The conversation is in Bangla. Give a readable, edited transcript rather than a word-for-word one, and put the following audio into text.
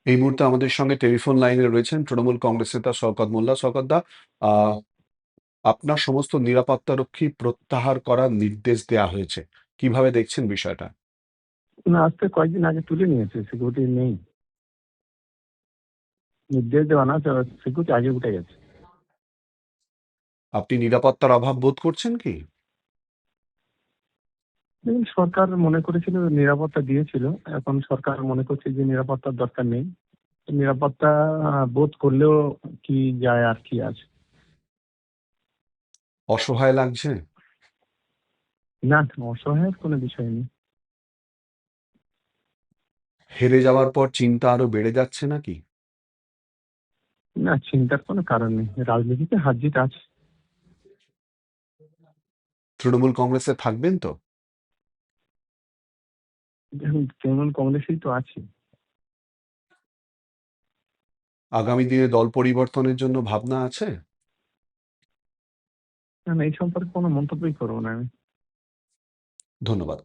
এই মুহূর্তে আমাদের সঙ্গে টেলিফোন লাইনে রয়েছেন তৃণমূল কংগ্রেস নেতা শওকত মোল্লা। শওকত দা, আহ, আপনার সমস্ত নিরাপত্তারক্ষী প্রত্যাহার করার নির্দেশ দেয়া হয়েছে, কিভাবে দেখছেন বিষয়টা? না, আজ থেকে কয়েকদিন আগে তুলে নিয়েছে, সিকিউরিটি নেই। নির্দেশ দেওয়া না, সিকিউরিটি আগে উঠে গেছে। আপনি নিরাপত্তার অভাব বোধ করছেন কি? দেখুন, সরকার মনে করেছিল নিরাপত্তা দিয়েছিল, এখন সরকার মনে করছে যে নিরাপত্তার দরকার নেই। নিরাপত্তা বোধ করলেও কি যায়, আর কি আছে। অসহায় লাগছে? না, অসহায়ের কোনো বিষয় নেই। হেরে যাওয়ার পর চিন্তা আরো বেড়ে যাচ্ছে নাকি? না, চিন্তার কোনো কারণ নেই, রাজনীতিতে হার জিত আছে। তৃণমূল কংগ্রেসে থাকবেন তো? দেখুন, তৃণমূল কংগ্রেসেই তো আছে। আগামী দিনে দল পরিবর্তনের জন্য ভাবনা আছে? না না, এই সম্পর্কে কোনো মন্তব্যই করবো না আমি। ধন্যবাদ।